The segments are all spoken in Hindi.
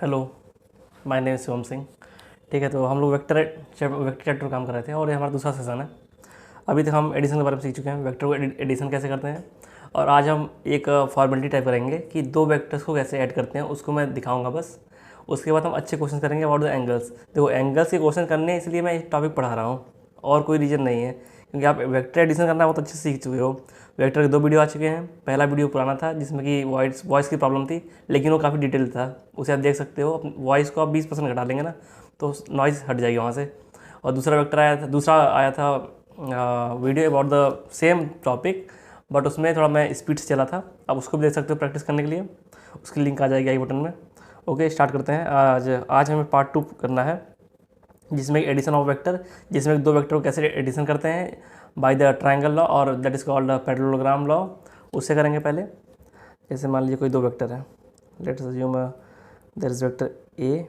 Hello, my name Shivam Singh. ठीक है, तो हम लोग वेक्टर चैप्टर पर काम कर रहे थे और ये हमारा दूसरा सेशन है। अभी तक हम एडिशन के बारे में सीख चुके हैं, वेक्टर को एडिशन कैसे करते हैं। और आज हम एक फॉर्मेलिटी टाइप करेंगे कि दो वेक्टर्स को कैसे ऐड करते हैं, उसको मैं दिखाऊंगा बस। उसके बाद हम अच्छे क्वेश्चन करेंगे अबाउट द एंगल्स। देखो, एंगल्स के क्वेश्चन करने हैं, इसलिए मैं एक टॉपिक पढ़ा रहा हूँ और कोई रीज़न नहीं है, क्योंकि आप वेक्टर एडिशन करना बहुत अच्छे से सीख चुके हो। वेक्टर के 2 वीडियो आ चुके हैं। पहला वीडियो पुराना था जिसमें कि वॉइस की प्रॉब्लम थी, लेकिन वो काफ़ी डिटेल था, उसे आप देख सकते हो। वॉइस को आप 20% घटा लेंगे ना तो नॉइज़ हट जाएगी वहाँ से। और दूसरा आया था video about the same topic, but उसमें थोड़ा मैं स्पीड से चला था। आप उसको भी देख सकते हो प्रैक्टिस करने के लिए, उसकी लिंक आ जाएगी आई बटन में। ओके, स्टार्ट करते हैं। आज हमें पार्ट 2 करना है, जिसमें एडिशन ऑफ वेक्टर, जिसमें 2 वेक्टर को कैसे एडिशन करते हैं बाय द ट्रायंगल लॉ, और that is called parallelogram law. उससे करेंगे पहले। जैसे मान लीजिए कोई 2 वेक्टर है, let's assume there is vector A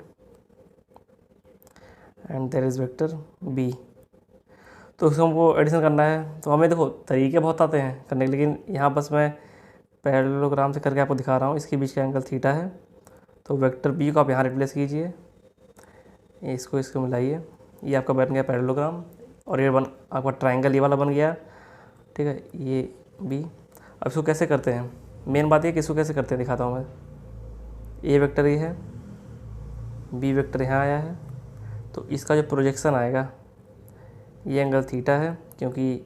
and there is vector B. तो उसको हमको एडिशन करना है, तो हमें देखो तरीके बहुत आते हैं करने के, लेकिन यहाँ बस मैं पैरेललोग्राम से करके आपको दिखा रहा हूँ। इसके बीच का एंगल थीटा है, तो वेक्टर बी को आप यहाँ रिप्लेस कीजिए, इसको मिलाइए, ये आपका बन गया पैरेललोग्राम। और ये आपका ट्रायंगल ये वाला बन गया। ठीक है, ये बी। अब इसको कैसे करते हैं, मेन बात ये कि इसको कैसे करते हैं दिखाता हूँ मैं। ए वेक्टर ये है, बी वेक्टर यहाँ आया है, तो इसका जो प्रोजेक्शन आएगा, ये एंगल थीटा है, क्योंकि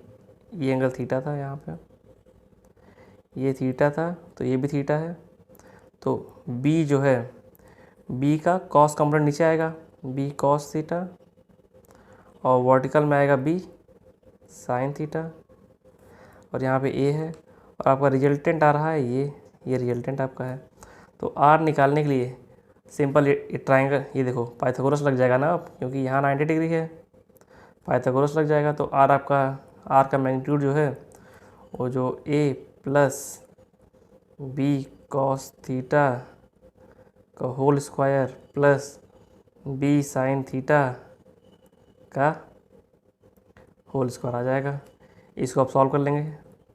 ये एंगल थीटा था, यहाँ पे ये थीटा था, तो ये भी थीटा है। तो बी जो है, बी का कॉस कंपोनेंट नीचे आएगा, बी कॉस थीटा, और वर्टिकल में आएगा बी साइन थीटा, और यहाँ पे ए है, और आपका रिजल्टेंट आ रहा है ये रिजल्टेंट आपका है। तो आर निकालने के लिए सिंपल ये ट्रायंगल, ये देखो पाइथागोरस लग जाएगा ना, क्योंकि यहाँ 90 डिग्री है, पाइथागोरस लग जाएगा। तो आर का मैग्नीट्यूड जो है, वो जो A plus B cos theta का whole square plus B sine theta का होल स्क्वायर आ जाएगा। इसको आप सॉल्व कर लेंगे,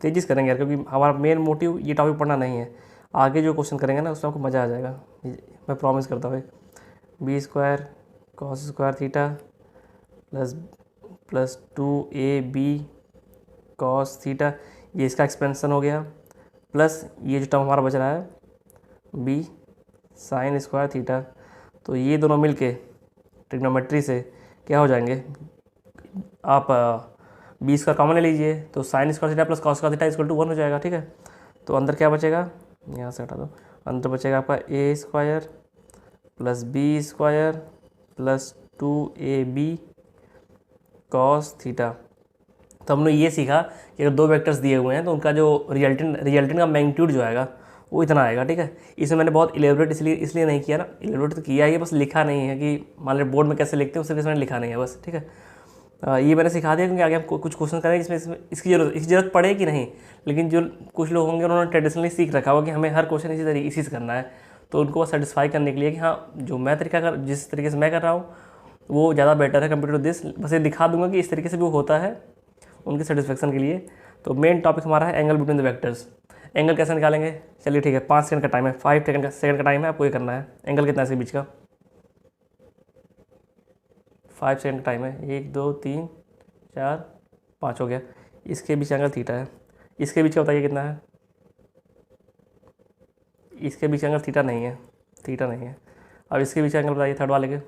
तेज़ी से करेंगे यार, क्योंकि हमारा मेन मोटिव ये टॉपिक पढ़ना नहीं है। आगे जो क्वेश्चन करेंगे ना, उसमें आपको मज़ा आ जाएगा, मैं प्रॉमिस करता हूँ। B square cos square theta plus 2ab cos theta, ये इसका एक्सपेंशन हो गया, प्लस ये जो टर्म हमारा बच रहा है बी साइन स्क्वायर थीटा। तो ये दोनों मिलके ट्रिग्नोमेट्री से क्या हो जाएंगे, आप बी स्क्वायर कॉमन ले लीजिए, तो sine square theta plus cos square theta equal to 1 हो जाएगा। ठीक है, तो अंदर क्या बचेगा, यहाँ से हटा दो, अंदर बचेगा आपका A square plus B square plus 2ab cos theta. तो हमने ये सीखा कि अगर 2 वेक्टर्स दिए हुए हैं तो उनका जो रिजल्टेंट का मैग्नीट्यूड जो आएगा वो इतना आएगा। ठीक है, इसमें मैंने बहुत इलेबोरेट इसलिए नहीं किया ना, इलेबोरेट तो किया है, बस लिखा नहीं है कि मान लो बोर्ड में कैसे लिखते हैं, उससे मैंने लिखा नहीं है बस। ठीक है, ये मैंने सिखा दिया क्योंकि आगे हम कुछ क्वेश्चन करेंगे जिसमें इसकी ज़रूरत पड़े कि नहीं। लेकिन जो कुछ लोग होंगे उन्होंने ट्रेडिशनली सीख रखा होगा कि हमें हर क्वेश्चन इसी से करना है, तो उनको सेटिस्फाई करने के लिए कि हाँ जो मैं जिस तरीके से मैं कर रहा हूँ वो ज़्यादा बेटर है कंपेयर टू दिस। बस ये दिखा दूंगा कि इस तरीके से भी वो होता है उनके सेटिस्फेक्शन के लिए। तो मेन टॉपिक हमारा है angle between the vectors. Angle कैसे निकालेंगे, चलिए ठीक है, 5 सेकंड का टाइम है, 5 सेकंड का टाइम है, आपको ये करना है। एंगल कितना है इसके बीच का, 5 सेकंड का टाइम है, 1 2 3 4 5 हो गया। इसके बीच एंगल थीटा है, इसके बीच का बताइए कितना है, इसके बीच एंगल थीटा नहीं है। अब इसके बीच एंगल बताइए थर्ड वाले के,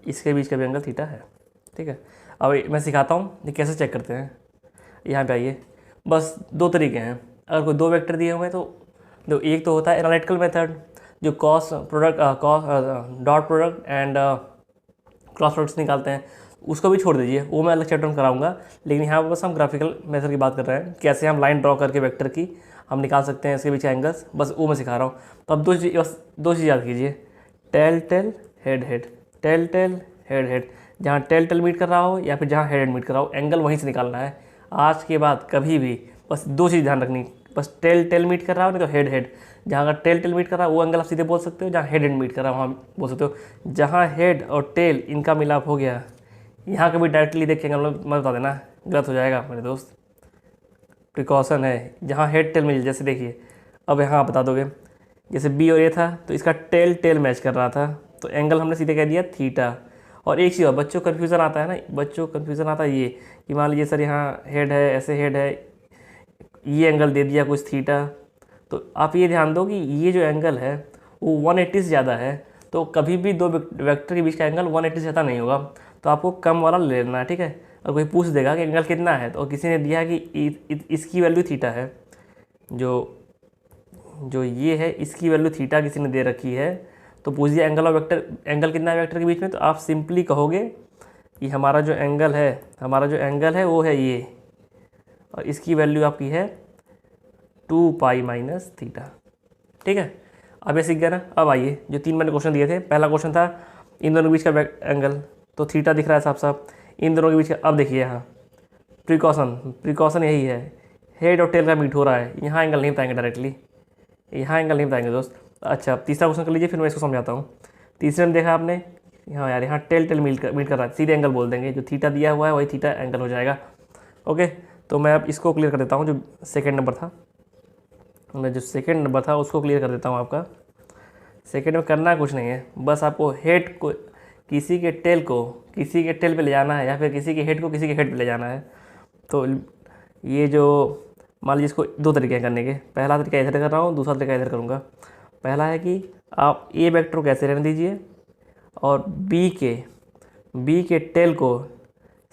इसके बीच का भी एंगल थीटा है। ठीक है, अब मैं सिखाता हूँ ये कैसे चेक करते हैं। यहाँ पे आइए, बस 2 तरीके हैं। अगर कोई 2 वेक्टर दिए हुए हैं तो एक तो होता है एनालिटिकल मेथड, जो dot product and cross products निकालते हैं, उसको भी छोड़ दीजिए, वो मैं अलग चैप्टर में कराऊंगा। लेकिन यहाँ पर बस हम ग्राफिकल मेथड की बात कर रहे हैं, कैसे हम लाइन ड्रॉ करके वेक्टर की हम निकाल सकते हैं इसके बीच एंगल्स, बस वो मैं सिखा रहा हूँ। तो अब 2 चीज़ याद कीजिए, टेल हेड हेड। जहाँ टेल मीट कर रहा हो या फिर जहाँ हेड मीट कर रहा हो, एंगल वहीं से निकालना है। आज के बाद कभी भी बस 2 चीज़ ध्यान रखनी, बस टेल मीट कर रहा हो नहीं तो हेड। जहाँ अगर टेल मीट कर रहा है वो एंगल आप सीधे बोल सकते हो, जहाँ हेड मीट कर रहा है वहाँ बोल सकते हो। जहाँ हेड और टेल इनका मिलाप हो गया, यहाँ कभी डायरेक्टली देखेंगे मत बता देना, गलत हो जाएगा मेरे दोस्त, प्रिकॉशन है। जहाँ हेड टेल मिल, जैसे देखिए अब यहाँ आप बता दोगे, जैसे बी और ए था तो इसका टेल टेल मैच कर रहा था, तो एंगल हमने सीधे कह दिया थीटा। और एक चीज़ और, बच्चों को कन्फ्यूज़न आता है ना, बच्चों को कन्फ्यूज़न आता है ये कि मान लीजिए सर यहाँ हेड है, ऐसे हेड है, ये एंगल दे दिया कुछ थीटा, तो आप ये ध्यान दो कि ये जो एंगल है वो 180 से ज़्यादा है, तो कभी भी दो वेक्टर के बीच का एंगल 180 से ज़्यादा नहीं होगा, तो आपको कम वाला ले लेना है, ठीक है। और कोई पूछ देगा कि एंगल कितना है, तो किसी ने दिया कि इसकी वैल्यू थीटा है, जो ये है इसकी वैल्यू थीटा किसी ने दे रखी है, तो पूछ दिया एंगल और वेक्टर, एंगल कितना है वेक्टर के बीच में, तो आप सिंपली कहोगे कि हमारा जो एंगल है वो है ये, और इसकी वैल्यू आपकी है 2 पाई माइनस थीटा, ठीक है। अब ये सीख गया ना। अब आइए जो 3 मैंने क्वेश्चन दिए थे, पहला क्वेश्चन था इन दोनों के बीच का एंगल, तो थीटा दिख रहा है साफ साफ इन दोनों के बीच का। अब देखिए यहाँ प्रिकॉशन यही है, हेड और टेल का मीट हो रहा है, यहाँ एंगल नहीं बताएंगे डायरेक्टली, यहाँ एंगल नहीं बताएंगे दोस्त। अच्छा अब तीसरा क्वेश्चन कर लीजिए, फिर मैं इसको समझाता हूँ। तीसरे में देखा आपने, हाँ यार यहाँ टेल टेल मीट कर रहा है, सीधे एंगल बोल देंगे, जो थीटा दिया हुआ है वही थीटा एंगल हो जाएगा। ओके, तो मैं अब इसको क्लियर कर देता हूँ, जो सेकेंड नंबर था, मैं जो सेकेंड नंबर था उसको क्लियर कर देता हूँ। आपका सेकेंड में करना कुछ नहीं है, बस आपको हेड को किसी के टेल पे ले जाना है, या फिर किसी के हेड को किसी के हेड पे ले जाना है। तो ये जो मान लीजिए, इसको 2 तरीके हैं करने के, पहला तरीका इधर कर रहा हूँ, दूसरा तरीका इधर करूँगा। पहला है कि आप ए वेक्टर को कैसे रहने दीजिए और बी के टेल को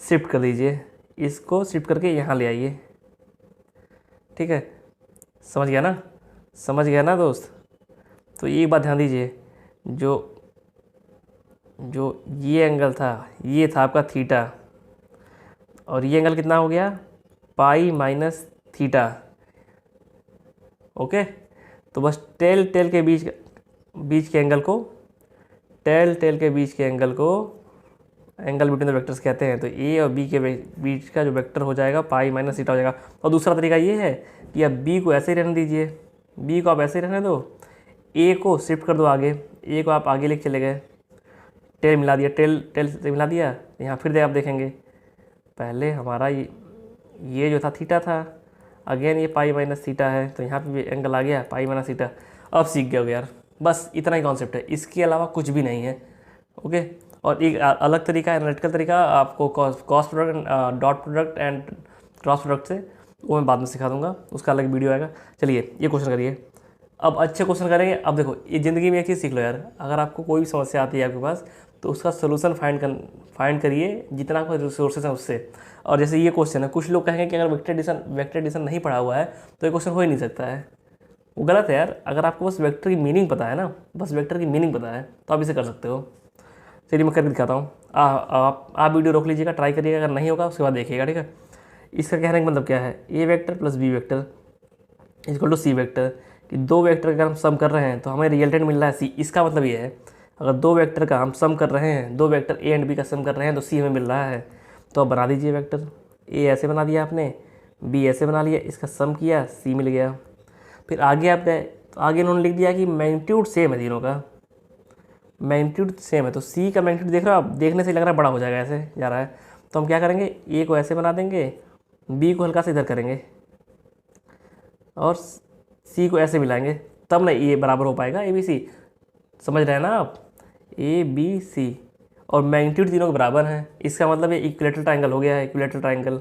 शिफ्ट कर दीजिए, इसको शिफ्ट करके यहाँ ले आइए, ठीक है। समझ गया ना दोस्त। तो ये बात ध्यान दीजिए, जो ये एंगल था, ये था आपका थीटा, और ये एंगल कितना हो गया, पाई माइनस थीटा। ओके, तो बस टेल के बीच के एंगल को, एंगल बिटवीन द वेक्टर्स कहते हैं। तो ए और बी के बीच का जो वेक्टर हो जाएगा पाई माइनस थीटा हो जाएगा। और दूसरा तरीका ये है कि आप बी को ऐसे ही रहने दीजिए, बी को आप ऐसे ही रहने दो, ए को शिफ्ट कर दो आगे, ए को आप आगे लेके चले गए, टेल मिला दिया, टेल से मिला दिया, यहाँ फिर आप देखेंगे पहले हमारा ये जो था थीटा था, अगेन ये पाई माइनस थीटा है, तो यहाँ पे भी एंगल आ गया पाई माइनस थीटा। अब सीख गए यार, बस इतना ही कॉन्सेप्ट है, इसके अलावा कुछ भी नहीं है। ओके, और एक अलग तरीका, एनालिटिकल तरीका आपको cost product, dot product and cross product से, वो मैं बाद में सिखा दूंगा, उसका अलग वीडियो आएगा। चलिए ये क्वेश्चन करिए, अब अच्छे क्वेश्चन करेंगे। अब देखो, ये ज़िंदगी में एक चीज़ सीख लो यार, अगर आपको कोई भी समस्या आती है आपके पास, तो उसका सोल्यूशन फाइंड करिए जितना आपको रिसोर्सेज है उससे। और जैसे ये क्वेश्चन है, कुछ लोग कहेंगे कि अगर वेक्टर एडिशन नहीं पढ़ा हुआ है तो ये क्वेश्चन हो ही नहीं सकता है, वो गलत है यार। अगर आपको बस वेक्टर की मीनिंग पता है ना, बस वेक्टर की मीनिंग पता है, तो आप इसे कर सकते हो। चलिए मैं करके दिखाता हूँ, आप वीडियो रोक लीजिएगा, ट्राई करिएगा, अगर नहीं होगा उसके बाद देखिएगा, ठीक है। इसका कहने का मतलब क्या है, A vector plus B vector equal to C vector, कि 2 वेक्टर का हम सम कर रहे हैं तो हमें रिजल्टेंट मिल रहा है सी। इसका मतलब ये है, अगर 2 वेक्टर का हम सम कर रहे हैं, 2 वेक्टर ए एंड बी का सम कर रहे हैं, तो सी हमें मिल रहा है। तो अब बना दीजिए वेक्टर, ए ऐसे बना दिया आपने, बी ऐसे बना लिया, इसका सम किया, सी मिल गया। फिर आगे आप गए, तो आगे उन्होंने लिख दिया कि मैग्नीट्यूड सेम है, तीनों का मैग्नीट्यूड सेम है, तो सी का मैग्नीट्यूड देख रहे हो आप, देखने से लग रहा है बड़ा हो जाएगा, ऐसे जा रहा है। तो हम क्या करेंगे, ए को ऐसे बना देंगे, बी को हल्का से इधर करेंगे, और सी को ऐसे मिलाएंगे, तब ना ये बराबर हो पाएगा ए बी सी। समझ रहे हैं ना आप, ए बी सी, और मैग्नीट्यूड तीनों के बराबर हैं, इसका मतलब ये इक्विलेटरल ट्रायंगल हो गया है, इक्विलेटरल ट्रायंगल।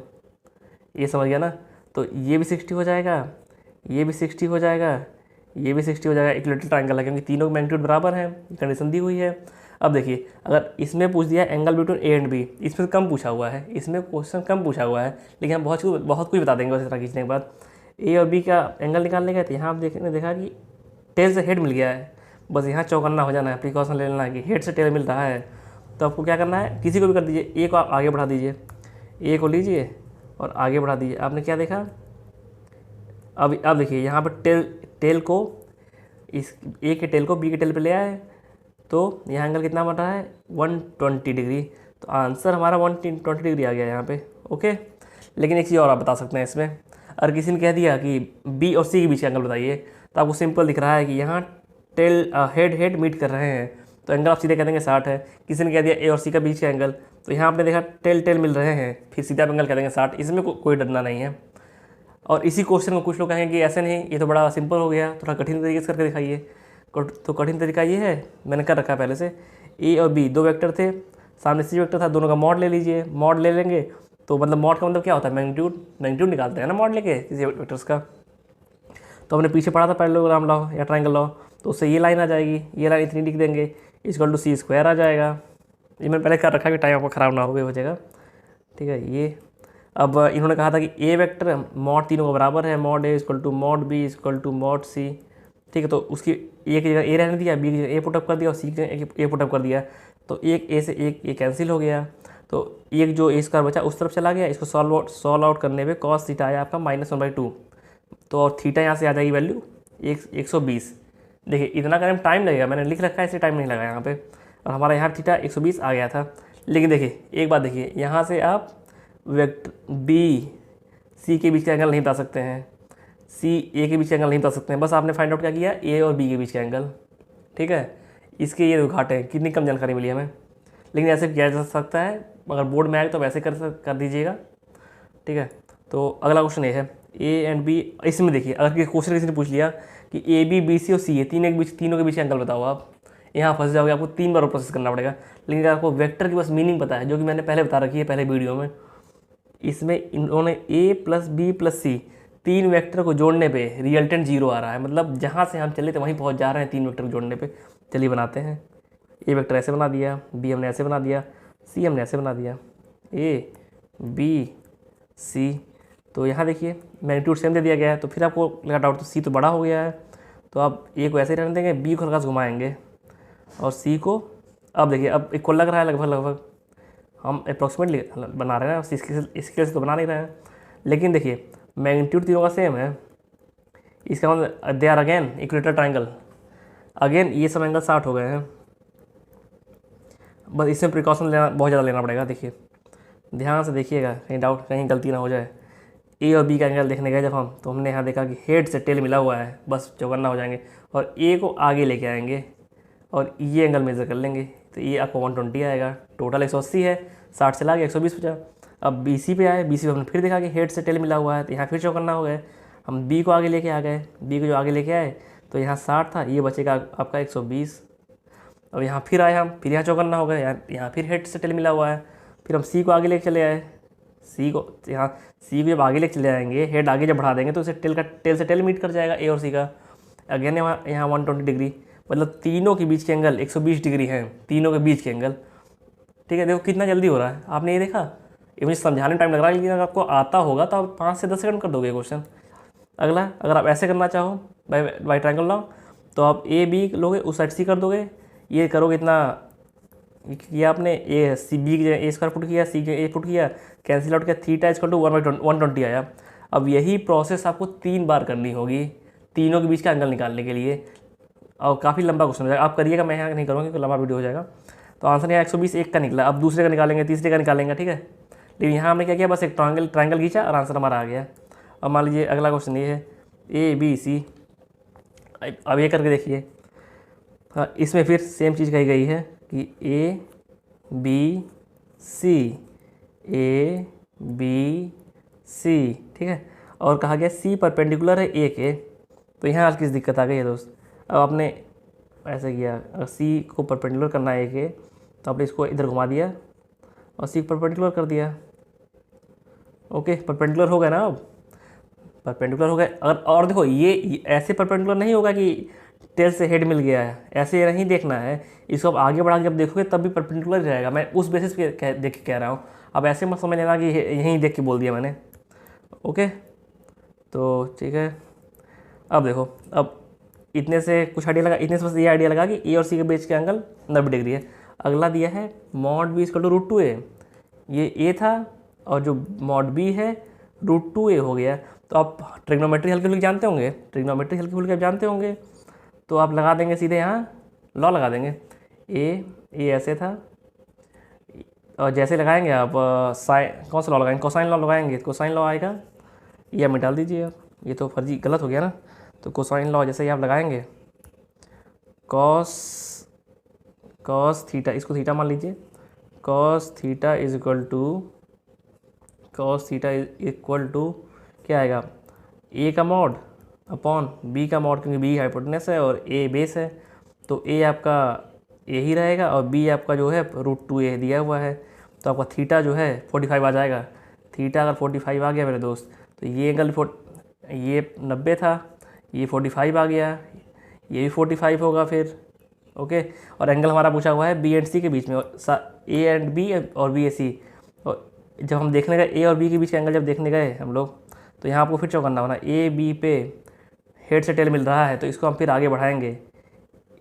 ये समझ गया ना। तो ये भी 60 हो जाएगा, ये भी 60 हो जाएगा, ये भी 60 हो जाएगा, इक्विलेटरल ट्रायंगल है, क्योंकि तीनों के मैग्नीट्यूड बराबर हैं, कंडीशन दी हुई है। अब देखिए, अगर इसमें पूछ दिया angle between A and B, इसमें कम पूछा हुआ है, इसमें क्वेश्चन कम पूछा हुआ है, लेकिन हम बहुत कुछ बता देंगे उस तरह खींचने के बाद। ए और बी का एंगल निकालने गए, तो यहाँ आप देखा कि टेल से हेड मिल गया है, बस यहाँ चौकन्ना हो जाना है, प्रिकॉशन ले लेना है कि हेड से टेल मिल रहा है। तो आपको क्या करना है, किसी को भी कर दीजिए, ए को आप आगे बढ़ा दीजिए, ए को लीजिए और आगे बढ़ा दीजिए। आपने क्या देखा, अब देखिए यहाँ पर टेल को, इस ए के टेल को बी के टेल पे ले आए, तो यहाँ एंगल कितना बन रहा है, 120 डिग्री। तो आंसर हमारा 120 डिग्री आ गया यहाँ पे। ओके, लेकिन एक चीज़ और आप बता सकते हैं इसमें, अगर किसी ने कह दिया कि बी और सी के बीच का एंगल बताइए, तो आपको सिंपल दिख रहा है कि यहाँ टेल हेड मीट कर रहे हैं, तो एंगल आप सीधे कह देंगे 60 है। किसी ने कह दिया ए और सी का बीच का एंगल, तो यहाँ आपने देखा टेल मिल रहे हैं, फिर सीधा एंगल कह देंगे 60। इसमें कोई डरना नहीं है। और इसी क्वेश्चन में कुछ लोग कहेंगे कि ऐसे नहीं, ये तो बड़ा सिंपल हो गया, थोड़ा कठिन तरीके से करके दिखाइए। तो कठिन तरीका ये है, मैंने कर रखा है पहले से। ए और बी दो वेक्टर थे, सामने सी वेक्टर था, दोनों का मॉड ले लीजिए। मॉड ले लेंगे तो मतलब मॉड का मतलब क्या होता है, मैग्नीट्यूड निकालते हैं ना मॉड लेके किसी वेक्टर्स का। तो हमने पीछे पढ़ा था पैरेललोग्राम लॉ या ट्रायंगल लॉ, तो उससे ये लाइन आ जाएगी, ये लाइन इतनी लिख देंगे, इक्वल टू सी स्क्वायर आ जाएगा। ये मैंने पहले कर रखा है कि टाइम आपको ख़राब ना हो गई वजह का, ठीक है। ये अब इन्होंने कहा था कि ए वेक्टर मॉड तीनों का बराबर है, mod A equal to mod B equal to mod C, ठीक है। तो उसकी ए की जगह ए रहने दिया, बी की जगह ए पुटअप कर दिया और सी की जगह ए पुटअप कर दिया। तो एक ए से एक ए कैंसिल हो गया, तो एक जो ए स्क्वायर बचा उस तरफ चला गया। इसको सॉल्व आउट करने पे कॉस थीटा आया आपका -1/2। तो और थीटा यहाँ से आ जाएगी वैल्यू 120। देखिए इतना करने में टाइम लगेगा, मैंने लिख रखा है इसलिए टाइम नहीं लगा यहाँ पे, और हमारा यहाँ थीटा 120 आ गया था। लेकिन देखिए एक बात देखिए, यहाँ से आप वेक्टर बी सी के बीच का एंगल नहीं बता सकते हैं, सी ए के बीच का एंगल नहीं बता सकते हैं। बस आपने फाइंड आउट क्या किया, ए और बी के बीच का एंगल, ठीक है। इसके ये घाटे हैं, कितनी कम जानकारी मिली हमें, लेकिन ऐसे किया जा सकता है। अगर बोर्ड में आए तो वैसे कर दीजिएगा, ठीक है। तो अगला क्वेश्चन ये है, ए एंड बी। इसमें देखिए अगर क्वेश्चन किसी ने पूछ लिया कि ए बी बी सी और सी ए तीनों के बीच का एंगल बताओ, आप यहाँ फंस जाओगे, आपको 3 बार प्रोसेस करना पड़ेगा। लेकिन अगर आपको वेक्टर की बस मीनिंग पता है, जो कि मैंने पहले बता रखी है पहले वीडियो में, इसमें इन्होंने ए प्लस बी प्लस सी 3 वेक्टर को जोड़ने पे रिजल्टेंट 0 आ रहा है, मतलब जहाँ से हम चले थे वहीं पहुँच जा रहे हैं 3 वेक्टर को जोड़ने पे। चलिए बनाते हैं। ए वेक्टर ऐसे बना दिया, बी हमने ऐसे बना दिया, सी हमने ऐसे बना दिया, ए बी सी। तो यहाँ देखिए मैग्नीट्यूड सेम दे दिया गया है, तो फिर आपको लगा डाउट, तो सी तो बड़ा हो गया है, तो आप ए को ऐसे ही रहने देंगे, बी को हल्का घुमाएंगे और सी को, अब देखिए अब इक्वल लग रहा है लगभग हम अप्रॉक्सीमेटली बना रहे हैं, इसके से तो बना नहीं रहे हैं। लेकिन देखिए मैग्नीट्यूड तीनों का सेम है, इसका मतलब they are again equilateral triangle, again ये सब एंगल 60 हो गए हैं। बस इसमें प्रिकॉशन लेना बहुत ज़्यादा लेना पड़ेगा। देखिए ध्यान से देखिएगा, कहीं डाउट कहीं गलती ना हो जाए। ए और बी का एंगल देखने गए जब हम, तो हमने यहाँ देखा कि हेड से टेल मिला हुआ है, बस चौकन्ना हो जाएंगे और ए को आगे लेके आएंगे और ये एंगल मेज़र कर लेंगे, तो ये आपको 120 आएगा। टोटल 180 है, 60 चला गया 120 बचा। अब बी सी पे आए, बी सी पे हमने फिर देखा कि हेड से टेल मिला हुआ है, तो यहाँ फिर चौकन्ना हो गए। हम बी को आगे लेके आ गए, बी को जो आगे लेके आए तो यहाँ 60 था, ये बचेगा आपका 120। अब यहाँ फिर आए हम, फिर यहाँ चौकन्ना हो गए, यहाँ फिर हेड से टेल मिला हुआ है। फिर हम सी को आगे लेके चले आए, सी को यहाँ सी को जब आगे लेके चले आएंगे, हेड आगे जब बढ़ा देंगे तो उसे टेल से टेल मीट कर जाएगा ए और सी का। अगेन यहाँ 120 डिग्री, मतलब तीनों के बीच के एंगल 120 डिग्री हैं, तीनों के बीच के एंगल, ठीक है। देखो कितना जल्दी हो रहा है, आपने ये देखा, ये मुझे समझाने में टाइम लग रहा है, लेकिन अगर आपको आता होगा तो आप 5 से 10 सेकंड कर दोगे क्वेश्चन। अगला, अगर आप ऐसे करना चाहो बाई ट्रायंगल लॉ, तो आप ए बी लोगे, उस साइड सी कर दोगे, ये करोगे इतना किया आपने, ए सी बी की जगह ए स्क्वायर पुट किया, सी के ए पुट किया, कैंसिल आउट किया, थीटा इक्वल टू 1/120 आया। अब यही प्रोसेस आपको 3 बार करनी होगी तीनों के बीच का एंगल निकालने के लिए, और काफ़ी लंबा क्वेश्चन हो जाएगा। आप करिएगा, मैं यहाँ नहीं करूँगा क्योंकि लंबा वीडियो हो जाएगा। तो आंसर यहाँ 120 एक का निकला। अब दूसरे का निकालेंगे, तीसरे का निकालेंगे, ठीक है। लेकिन यहाँ हमने क्या किया, बस एक ट्रायंगल खींचा और आंसर हमारा आ गया। अब मान लीजिए अगला क्वेश्चन ये है, ए बी सी। अब ये करके देखिए, हाँ इसमें फिर सेम चीज़ कही गई है कि A B C, A B C, ठीक है। और कहा गया सी परपेंडिकुलर है ए के, तो यहाँ किस दिक्कत आ गई है दोस्त। अब आपने ऐसे किया, अगर सी को परपेंडिकुलर करना है ए के, तो आपने इसको इधर घुमा दिया और सी परपेंडिकुलर कर दिया। ओके, परपेंडिकुलर हो गया ना, अब परपेंडिकुलर हो गया। अगर और देखो ये ऐसे परपेंडिकुलर नहीं होगा कि टेल से हेड मिल गया है, ऐसे नहीं देखना है इसको। आप आगे बढ़ा के जब देखोगे तब भी परपेंडिकुलर रहेगा, मैं उस बेसिस पे देख के कह रहा हूँ। अब ऐसे मत समझ लेना कि यहीं देख के बोल दिया मैंने। ओके, तो ठीक है। अब देखो, अब इतने से कुछ आइडिया लगा, इतने से बस ये आइडिया लगा कि ए और सी के बीच के एंगल 90 डिग्री है। अगला दिया है mod B equal to √2a, ये ए था और जो मॉड बी है √2a हो गया। तो आप ट्रिग्नोमेट्री हल्की फुल्की जानते होंगे, ट्रिग्नोमेट्री हल्की फुल्की आप जानते होंगे, तो आप लगा देंगे सीधे, यहाँ लॉ लगा देंगे। ए ऐसे था, और जैसे लगाएंगे आप साइन, कौन सा लॉ लगाएंगे, कोसाइन लॉ लगाएंगे, कोसाइन लॉ आएगा। ये आप मिटा दीजिए आप, ये तो फर्जी गलत हो गया ना। तो कोसाइन लॉ जैसे ही आप लगाएंगे, कॉस थीटा, इसको थीटा मान लीजिए, cos theta is equal to क्या आएगा, ए का मॉड अपॉन बी का मॉड, क्योंकि बी हाइपोटेनस है और ए बेस है, तो ए आपका ए ही रहेगा और बी आपका जो है √2a दिया हुआ है। तो आपका थीटा जो है 45 आ जाएगा। थीटा अगर 45 आ गया मेरे दोस्त, तो ये एंगल ये 90 था, ये 45 आ गया, ये भी 45 होगा फिर। ओके, और एंगल हमारा पूछा हुआ है बी एंड सी के बीच में, और ए एंड बी और बी ए सी। और जब हम देखने गए ए और बी के बीच का एंगल जब देखने गए हम लोग, तो यहाँ आपको फिर चौ करना होना, ए बी पे हेड से टेल मिल रहा है, तो इसको हम फिर आगे बढ़ाएंगे,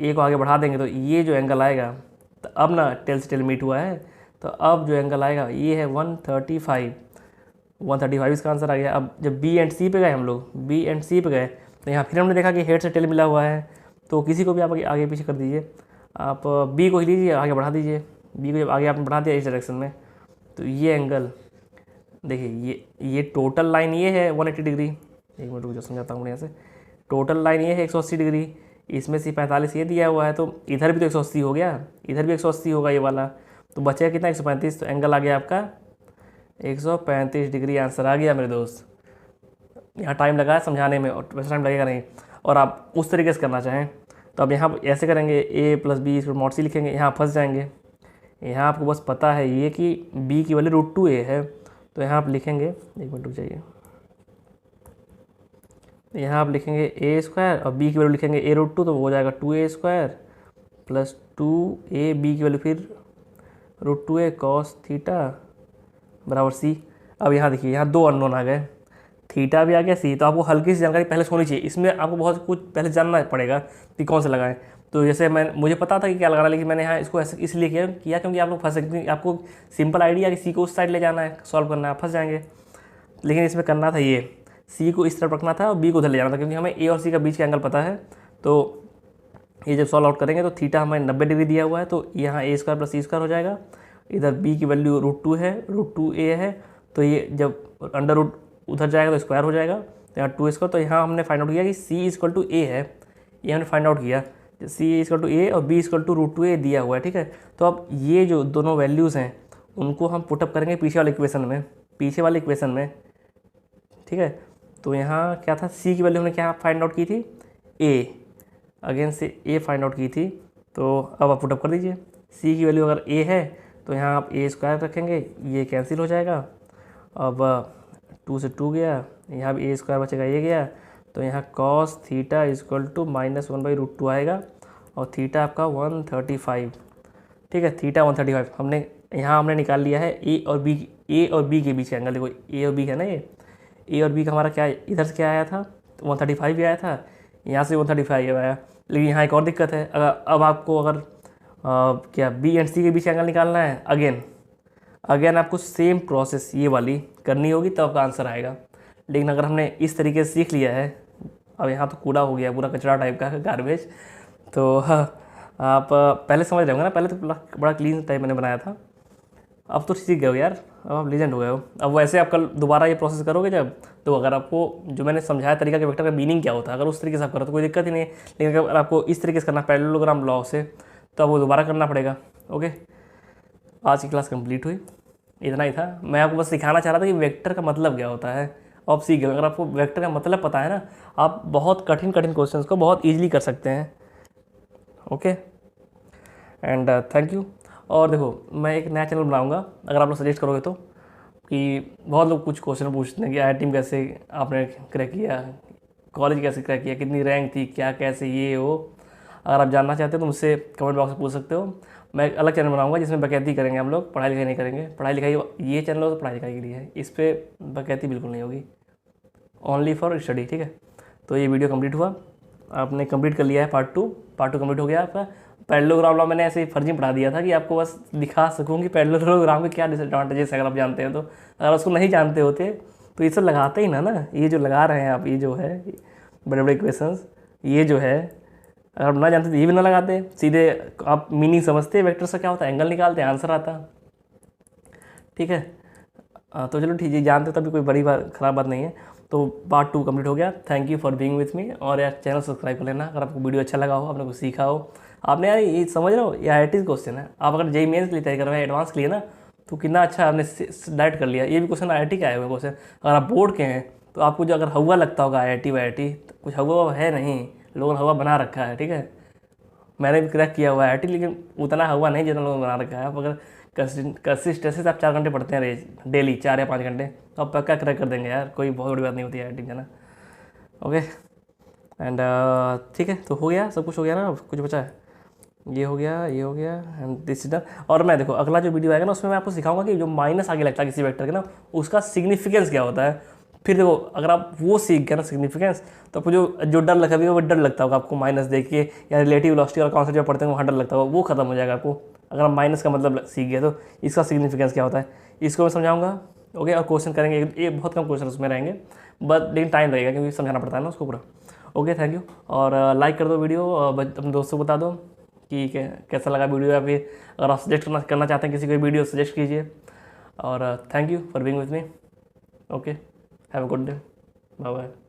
ए को आगे बढ़ा देंगे, तो ये जो एंगल आएगा, तो अब ना टेल से टेल मीट हुआ है, तो अब जो एंगल आएगा ये है 135 इसका आंसर आ गया। अब जब बी एंड सी पे गए हम लोग, बी एंड सी पे गए, तो यहाँ फिर हमने देखा कि हेड से टेल मिला हुआ है, तो किसी को भी आप आगे पीछे कर दीजिए, आप बी को ही लीजिए, आगे बढ़ा दीजिए, बी को जब आगे आपने बढ़ा दिया इस डायरेक्शन में, तो ये एंगल देखिए, ये टोटल लाइन ये है 180 डिग्री। एक मिनट रुक जाओ, समझाता हूँ यहाँ से। टोटल लाइन ये है 180 डिग्री, इसमें से 45 ये दिया हुआ है, तो इधर भी तो 180 हो गया, इधर भी 180 होगा ये वाला, तो बचेगा कितना 135। तो एंगल आ गया आपका 135 डिग्री, आंसर आ गया मेरे दोस्त। यहाँ टाइम लगा है समझाने में, और वैसे टाइम लगेगा नहीं। और आप उस तरीके से करना चाहें तो अब यहाँ ऐसे करेंगे, a + b इसको मॉड सी लिखेंगे, यहाँ फंस जाएंगे। यहाँ आपको बस पता है ये कि b की वैल्यू √2a है, तो यहाँ आप लिखेंगे, एक मिनट रुक जाइए, यहाँ आप लिखेंगे a² और b की वैल्यू लिखेंगे a√2, तो हो जाएगा 2a² + 2a, b की वैल्यू फिर √2a cos थीटा बराबर c। अब यहाँ देखिए, यहाँ दो अननोन आ गए, थीटा भी आ गया, सी। तो आपको हल्की सी जानकारी पहले से होनी चाहिए, इसमें आपको बहुत कुछ पहले जानना पड़ेगा कि कौन से लगाएं। तो जैसे मुझे पता था कि क्या लगाना, लेकिन मैंने यहाँ इसको ऐसे इसलिए किया क्योंकि आप लोग फंस सकते हैं, आपको सिंपल आइडिया कि सी को उस साइड ले जाना है, सॉल्व करना है, आप फंस जाएंगे। लेकिन इसमें करना था ये, सी को इस तरफ रखना था और बी को उधर ले जाना था, क्योंकि हमें ए और सी का बीच का एंगल पता है। तो ये जब सॉल्व आउट करेंगे तो थीटा हमें 90 डिग्री दिया हुआ है, तो यहाँ a² + c² हो जाएगा। इधर b की वैल्यू √2 है, √2a है, तो ये जब अंडर रूट उधर जाएगा तो स्क्वायर हो जाएगा, तो यहाँ 2 तो यहाँ हमने फाइंड आउट किया कि c = a है, ये हमने फाइंड आउट किया, c = a और b = √2a दिया हुआ है, ठीक है। तो अब ये जो दोनों वैल्यूज़ हैं उनको हम पुटअप करेंगे पीछे वाले इक्वेशन में, ठीक है। तो यहाँ क्या था, c की वैल्यू हमने क्या फाइंड आउट की थी, a, अगेन से a फाइंड आउट की थी, तो अब आप पुटअप कर दीजिए। c की वैल्यू अगर a है तो यहाँ आप a² रखेंगे, ये कैंसिल हो जाएगा। अब 2 से 2 गया, यहाँ भी a² बचेगा, ये गया, तो यहाँ cos थीटा = -1/√2 आएगा, और थीटा आपका 135, ठीक है। थीटा 135 हमने निकाल लिया है ए और बी के बीच का एंगल। देखो ए और बी है ना, ये ए और बी का हमारा क्या, इधर से क्या आया था, 135 भी आया था, यहाँ से 135 आया। लेकिन यहाँ एक और दिक्कत है, अब आपको अगर क्या बी एंड सी के बीच एंगल निकालना है, अगेन आपको सेम प्रोसेस ये वाली करनी होगी, तब आपका आंसर आएगा। लेकिन अगर हमने इस तरीके से सीख लिया है, अब यहाँ तो कूड़ा हो गया, पूरा कचरा टाइप का गार्बेज, तो आप पहले समझ रहे होंगे ना, पहले तो बड़ा क्लीन टाइप मैंने बनाया था, अब तो सीख गए हो यार, अब आप लीजेंड हो गए हो। अब वैसे आप कल दोबारा ये प्रोसेस करोगे जब, तो अगर आपको जो मैंने समझाया तरीका कि वेक्टर का मीनिंग क्या होता है, अगर उस तरीके से आप करो तो कोई दिक्कत ही नहीं है। लेकिन अगर आपको इस तरीके से करना पैरेललोग्राम लॉ से, तो आपको दोबारा करना पड़ेगा। ओके, आज की क्लास कंप्लीट हुई, इतना ही था। मैं आपको बस सिखाना चाह रहा था कि वेक्टर का मतलब क्या होता है, आप सीख गए। अगर आपको वेक्टर का मतलब पता है ना, आप बहुत कठिन क्वेश्चंस को बहुत ईजिली कर सकते हैं। Okay, and thank you. और देखो, मैं एक नया चैनल बनाऊंगा, अगर आप लोग सजेस्ट करोगे तो, कि बहुत लोग कुछ क्वेश्चन पूछते हैं कि IIT में कैसे आपने क्रैक किया, कॉलेज कैसे क्रैक किया, कितनी रैंक थी, क्या कैसे ये वो। अगर आप जानना चाहते हो तो मुझसे कमेंट बॉक्स में पूछ सकते हो। मैं एक अलग चैनल बनाऊंगा जिसमें बकैती करेंगे हम लोग, पढ़ाई लिखाई नहीं करेंगे। पढ़ाई लिखाई ये चैनल हो तो पढ़ाई लिखाई के लिए है, इस पर बकैती बिल्कुल नहीं होगी, ओनली फॉर स्टडी, ठीक है। तो ये वीडियो कंप्लीट हुआ, आपने कंप्लीट कर लिया है पार्ट 2 कंप्लीट हो गया आपका। पैरेललोग्राम लॉ मैंने ऐसे ही फर्जी पढ़ा दिया था कि आपको बस दिखा सकूँ कि पैरेललोग्राम के क्या डिसएडवांटेजेस है, अगर आप जानते हैं तो। अगर उसको नहीं जानते होते तो ये सब लगाते ही ना, ये जो लगा रहे हैं आप, ये जो है बड़े बड़े इक्वेशंस, ये जो है अगर आप ना जानते तो ये भी ना लगाते, सीधे आप मीनिंग समझते वेक्टर से क्या होता है, एंगल निकालते, आंसर आता, ठीक है। तो चलो ठीक है, जानते तभी कोई बड़ी बात ख़राब बात नहीं है। तो पार्ट 2 कंप्लीट हो गया। Thank you for being with मी, और यार चैनल सब्सक्राइब कर लेना अगर आपको वीडियो अच्छा लगा हो, आपने कुछ सीखा हो। आपने यार ये समझ रहे हो, ये IIT क्वेश्चन है। आप अगर JEE मेंस के लिए तैयारी कर रहे हैं, एडवांस के लिए ना, तो कितना अच्छा आपने डायरेक्ट कर लिया। ये भी क्वेश्चन IIT के आए हुए क्वेश्चन। अगर आप बोर्ड के हैं तो आपको जो अगर हवा लगता होगा IIT वाईआईटी, तो कुछ हवा है नहीं, लोगों ने हवा बना रखा है, ठीक है। मैंने भी क्रैक किया हुआ है IIT, लेकिन उतना हुआ नहीं जितना लोगों ने बना रखा है। आप अगर कंसिस्टेंसी से आप 4 घंटे पढ़ते हैं डेली, 4 या 5 घंटे, तो आप पक्का क्रैक कर देंगे यार, कोई बहुत बड़ी बात नहीं होती है IIT में ना। ओके एंड ठीक है, तो हो गया, सब कुछ हो गया ना, अब कुछ बचा है? ये हो गया, ये हो गया एंड दिस इज डन। और मैं देखो अगला जो वीडियो आएगा ना, उसमें मैं आपको सिखाऊंगा कि जो माइनस आगे लगता है किसी वेक्टर के ना, उसका सिग्निफिकेंस क्या होता है। फिर देखो अगर आप वो सीख गए ना सिग्निफिकेंस, तो आपको जो जो डर लगा भी वो डर लगता होगा आपको माइनस देख के, या रिलेटिव वेलोसिटी और कॉन्सेप्ट जब पढ़ते हैं वहाँ डर लगता होगा, वो खत्म हो जाएगा आपको अगर आप माइनस का मतलब सीख गए। तो इसका सिग्निफिकेंस क्या होता है, इसको मैं समझाऊंगा। ओके, और क्वेश्चन करेंगे, ये बहुत कम क्वेश्चन उसमें रहेंगे, बट लेकिन टाइम लगेगा क्योंकि समझाना पड़ता है ना उसको पूरा। Okay, thank you. और लाइक कर दो वीडियो, अपने दोस्तों को बता दो कि कैसा लगा वीडियो, या फिर अगर आप सजेस्ट करना चाहते हैं किसी को वीडियो, सजेस्ट कीजिए। और thank you for being with me. Okay, have a good day, bye bye.